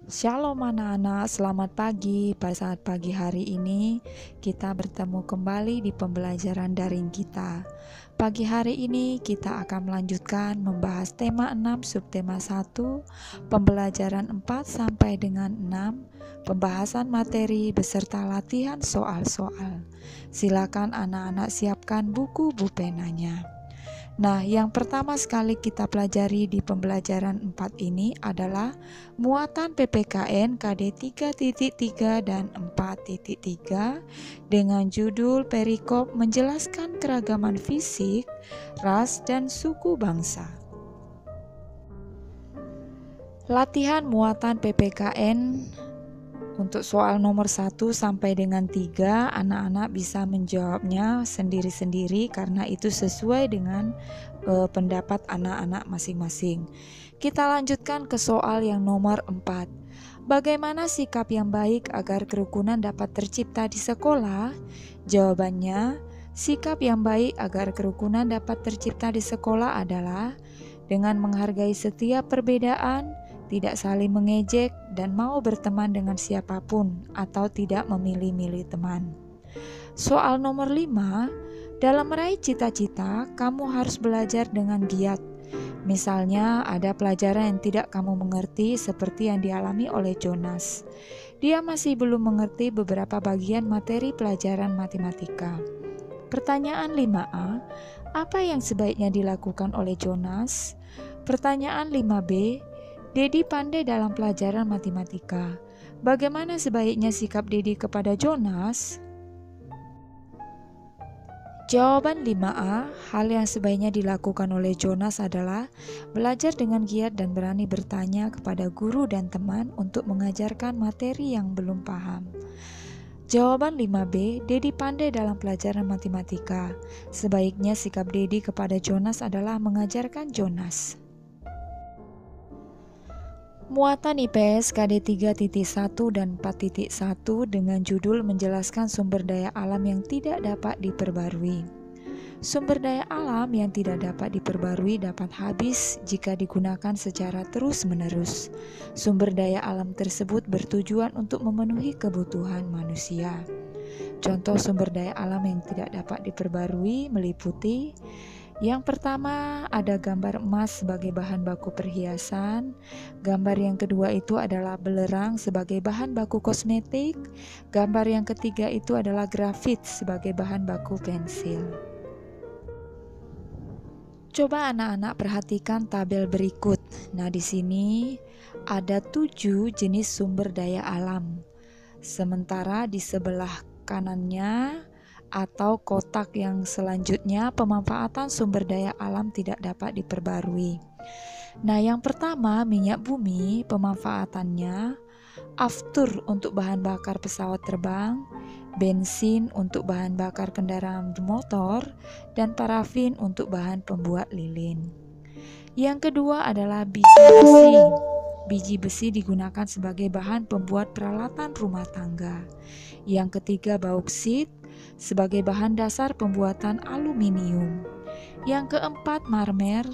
Shalom anak-anak, selamat pagi. Pada saat pagi hari ini kita bertemu kembali di pembelajaran daring kita. Pagi hari ini kita akan melanjutkan membahas tema 6 subtema 1, pembelajaran 4 sampai dengan 6, pembahasan materi beserta latihan soal-soal. Silakan anak-anak siapkan buku penanya. Nah, yang pertama sekali kita pelajari di pembelajaran 4 ini adalah muatan PPKN KD 3.3 dan 4.3 dengan judul perikop menjelaskan keragaman fisik, ras, dan suku bangsa. Latihan muatan PPKN untuk soal nomor 1 sampai dengan 3, anak-anak bisa menjawabnya sendiri-sendiri karena itu sesuai dengan pendapat anak-anak masing-masing. Kita lanjutkan ke soal yang nomor 4. Bagaimana sikap yang baik agar kerukunan dapat tercipta di sekolah? Jawabannya, sikap yang baik agar kerukunan dapat tercipta di sekolah adalah dengan menghargai setiap perbedaan, tidak saling mengejek, dan mau berteman dengan siapapun atau tidak memilih-milih teman. Soal nomor 5, dalam meraih cita-cita, kamu harus belajar dengan giat. Misalnya, ada pelajaran yang tidak kamu mengerti seperti yang dialami oleh Jonas. Dia masih belum mengerti beberapa bagian materi pelajaran matematika. Pertanyaan 5A, apa yang sebaiknya dilakukan oleh Jonas? Pertanyaan 5B, Dedi pandai dalam pelajaran matematika. Bagaimana sebaiknya sikap Dedi kepada Jonas? Jawaban 5A, hal yang sebaiknya dilakukan oleh Jonas adalah belajar dengan giat dan berani bertanya kepada guru dan teman untuk mengajarkan materi yang belum paham. Jawaban 5B, Dedi pandai dalam pelajaran matematika. Sebaiknya sikap Dedi kepada Jonas adalah mengajarkan Jonas. Muatan IPS KD 3.1 dan 4.1 dengan judul menjelaskan sumber daya alam yang tidak dapat diperbarui. Sumber daya alam yang tidak dapat diperbarui dapat habis jika digunakan secara terus-menerus. Sumber daya alam tersebut bertujuan untuk memenuhi kebutuhan manusia. Contoh sumber daya alam yang tidak dapat diperbarui meliputi: yang pertama ada gambar emas sebagai bahan baku perhiasan. Gambar yang kedua itu adalah belerang sebagai bahan baku kosmetik. Gambar yang ketiga itu adalah grafit sebagai bahan baku pensil. Coba anak-anak perhatikan tabel berikut. Nah, di sini ada 7 jenis sumber daya alam. Sementara di sebelah kanannya atau kotak yang selanjutnya pemanfaatan sumber daya alam tidak dapat diperbarui. Nah, yang pertama minyak bumi, pemanfaatannya aftur untuk bahan bakar pesawat terbang, bensin untuk bahan bakar kendaraan bermotor, dan parafin untuk bahan pembuat lilin. Yang kedua adalah biji besi. Biji besi digunakan sebagai bahan pembuat peralatan rumah tangga. Yang ketiga bauksit sebagai bahan dasar pembuatan aluminium. Yang keempat marmer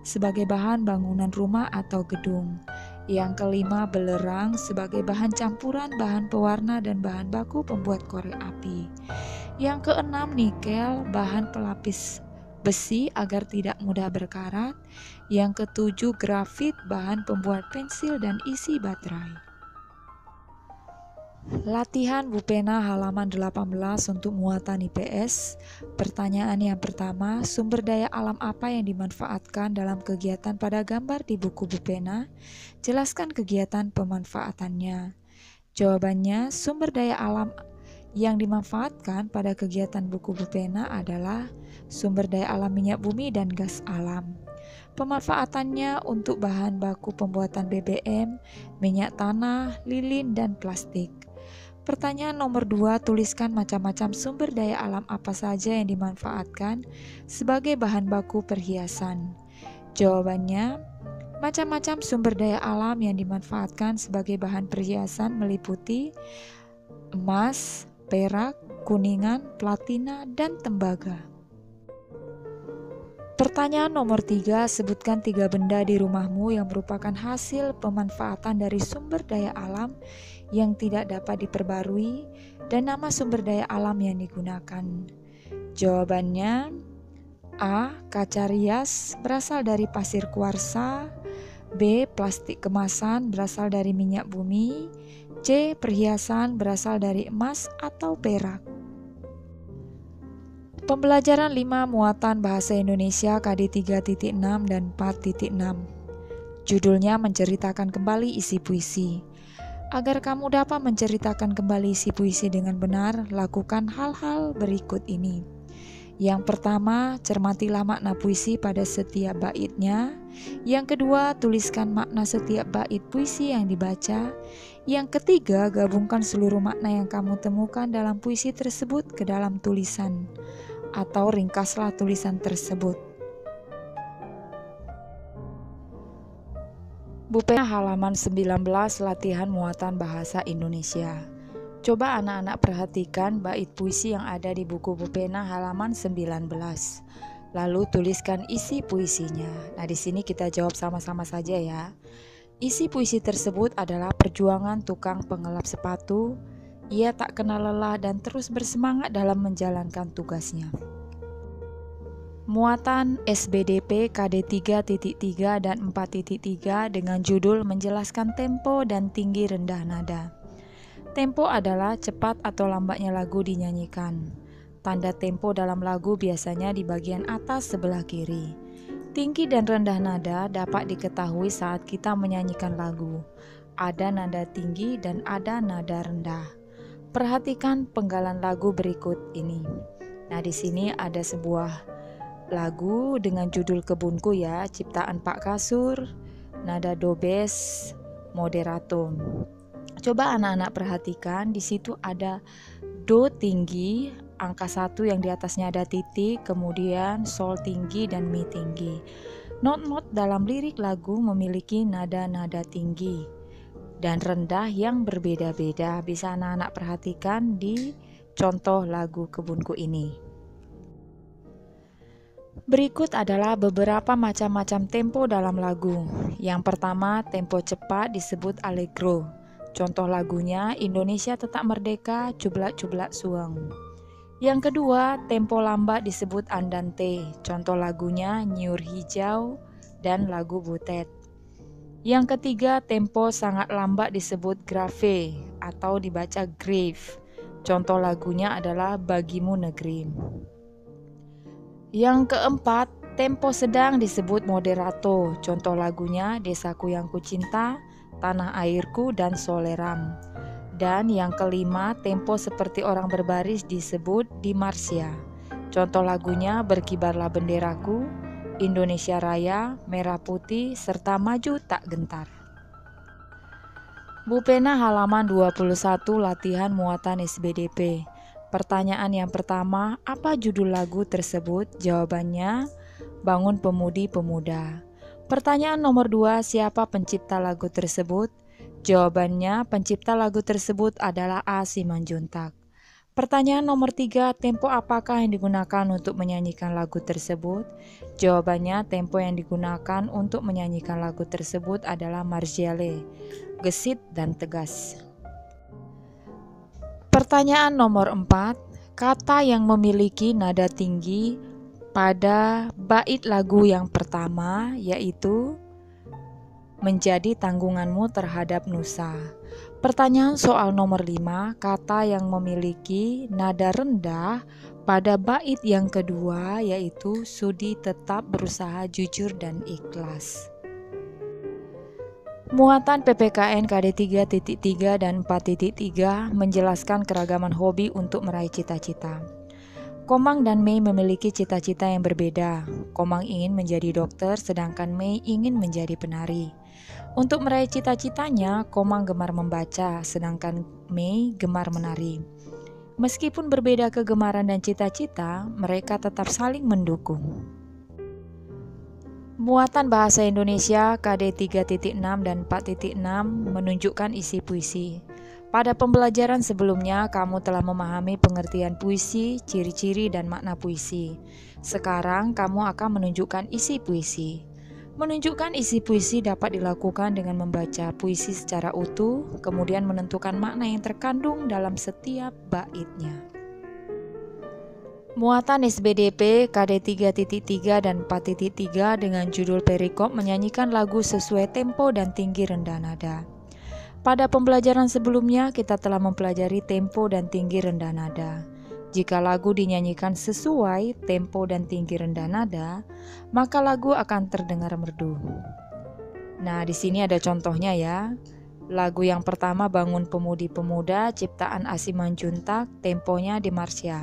sebagai bahan bangunan rumah atau gedung. Yang kelima belerang sebagai bahan campuran bahan pewarna dan bahan baku pembuat korek api. Yang keenam nikel, bahan pelapis besi agar tidak mudah berkarat. Yang ketujuh grafit, bahan pembuat pensil dan isi baterai. Latihan Bupena halaman 18 untuk muatan IPS. Pertanyaan yang pertama, sumber daya alam apa yang dimanfaatkan dalam kegiatan pada gambar di buku Bupena? Jelaskan kegiatan pemanfaatannya. Jawabannya, sumber daya alam yang dimanfaatkan pada kegiatan buku Bupena adalah sumber daya alam minyak bumi dan gas alam. Pemanfaatannya untuk bahan baku pembuatan BBM, minyak tanah, lilin, dan plastik. Pertanyaan nomor 2, tuliskan macam-macam sumber daya alam apa saja yang dimanfaatkan sebagai bahan baku perhiasan. Jawabannya, macam-macam sumber daya alam yang dimanfaatkan sebagai bahan perhiasan meliputi emas, perak, kuningan, platina, dan tembaga. Pertanyaan nomor 3, sebutkan 3 benda di rumahmu yang merupakan hasil pemanfaatan dari sumber daya alam yang tidak dapat diperbarui dan nama sumber daya alam yang digunakan. Jawabannya A. Kaca rias berasal dari pasir kuarsa. B. Plastik kemasan berasal dari minyak bumi. C. Perhiasan berasal dari emas atau perak. Pembelajaran 5 muatan bahasa Indonesia KD 3.6 dan 4.6. Judulnya menceritakan kembali isi puisi. Agar kamu dapat menceritakan kembali isi puisi dengan benar, lakukan hal-hal berikut ini. Yang pertama, cermatilah makna puisi pada setiap baitnya. Yang kedua, tuliskan makna setiap bait puisi yang dibaca. Yang ketiga, gabungkan seluruh makna yang kamu temukan dalam puisi tersebut ke dalam tulisan, atau ringkaslah tulisan tersebut. Pena halaman 19, latihan muatan bahasa Indonesia. Coba anak-anak perhatikan bait puisi yang ada di buku pena halaman 19. Lalu tuliskan isi puisinya. Nah, di sini kita jawab sama-sama saja ya. Isi puisi tersebut adalah perjuangan tukang pengelap sepatu. Ia tak kenal lelah dan terus bersemangat dalam menjalankan tugasnya. Muatan SBDP KD 3.3 dan 4.3 dengan judul menjelaskan tempo dan tinggi rendah nada. Tempo adalah cepat atau lambatnya lagu dinyanyikan. Tanda tempo dalam lagu biasanya di bagian atas sebelah kiri. Tinggi dan rendah nada dapat diketahui saat kita menyanyikan lagu. Ada nada tinggi dan ada nada rendah. Perhatikan penggalan lagu berikut ini. Nah, di sini ada sebuah lagu dengan judul Kebunku ya, ciptaan Pak Kasur, nada do bes moderato. Coba anak-anak perhatikan, di situ ada do tinggi, angka 1 yang di atasnya ada titik, kemudian sol tinggi dan mi tinggi. Not-not dalam lirik lagu memiliki nada-nada tinggi dan rendah yang berbeda-beda. Bisa anak-anak perhatikan di contoh lagu Kebunku ini. Berikut adalah beberapa macam-macam tempo dalam lagu. Yang pertama, tempo cepat disebut allegro. Contoh lagunya Indonesia Tetap Merdeka, Cublak-Cublak Suang. Yang kedua, tempo lambat disebut andante. Contoh lagunya Nyur Hijau dan lagu Butet. Yang ketiga, tempo sangat lambat disebut grave atau dibaca grave. Contoh lagunya adalah Bagimu Negeri. Yang keempat, tempo sedang disebut moderato. Contoh lagunya Desaku Yang Kucinta, Tanah Airku, dan Soleram. Dan yang kelima, tempo seperti orang berbaris disebut di Marsya. Contoh lagunya Berkibarlah Benderaku, Indonesia Raya, Merah Putih, serta Maju Tak Gentar. Pena halaman 21, latihan muatan SBDP. Pertanyaan yang pertama, apa judul lagu tersebut? Jawabannya, Bangun Pemudi Pemuda. Pertanyaan nomor 2, siapa pencipta lagu tersebut? Jawabannya, pencipta lagu tersebut adalah A. Simanjuntak. Pertanyaan nomor 3, tempo apakah yang digunakan untuk menyanyikan lagu tersebut? Jawabannya, tempo yang digunakan untuk menyanyikan lagu tersebut adalah margiale, gesit dan tegas. Pertanyaan nomor 4, kata yang memiliki nada tinggi pada bait lagu yang pertama yaitu menjadi tanggunganmu terhadap Nusa. Pertanyaan soal nomor 5, kata yang memiliki nada rendah pada bait yang kedua yaitu sudi tetap berusaha jujur dan ikhlas. Muatan PPKN KD 3.3 dan 4.3 menjelaskan keragaman hobi untuk meraih cita-cita. Komang dan Mei memiliki cita-cita yang berbeda. Komang ingin menjadi dokter, sedangkan Mei ingin menjadi penari. Untuk meraih cita-citanya, Komang gemar membaca, sedangkan Mei gemar menari. Meskipun berbeda kegemaran dan cita-cita, mereka tetap saling mendukung. Muatan bahasa Indonesia KD 3.6 dan 4.6 menunjukkan isi puisi. Pada pembelajaran sebelumnya, kamu telah memahami pengertian puisi, ciri-ciri, dan makna puisi. Sekarang, kamu akan menunjukkan isi puisi. Menunjukkan isi puisi dapat dilakukan dengan membaca puisi secara utuh, kemudian menentukan makna yang terkandung dalam setiap baitnya. Muatan SBDP KD 3.3 dan 4.3 dengan judul Perikop menyanyikan lagu sesuai tempo dan tinggi rendah nada. Pada pembelajaran sebelumnya, kita telah mempelajari tempo dan tinggi rendah nada. Jika lagu dinyanyikan sesuai tempo dan tinggi rendah nada, maka lagu akan terdengar merdu. Nah, di sini ada contohnya ya. Lagu yang pertama Bangun Pemudi Pemuda, ciptaan Asimanjuntak, temponya di Marsya.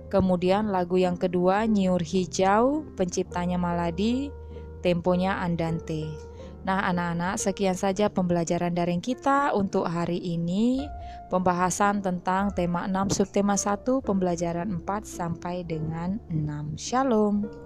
Kemudian lagu yang kedua Nyiur Hijau, penciptanya Maladi, temponya Andante. Nah anak-anak, sekian saja pembelajaran daring kita untuk hari ini. Pembahasan tentang tema 6 subtema 1 pembelajaran 4 sampai dengan 6. Shalom.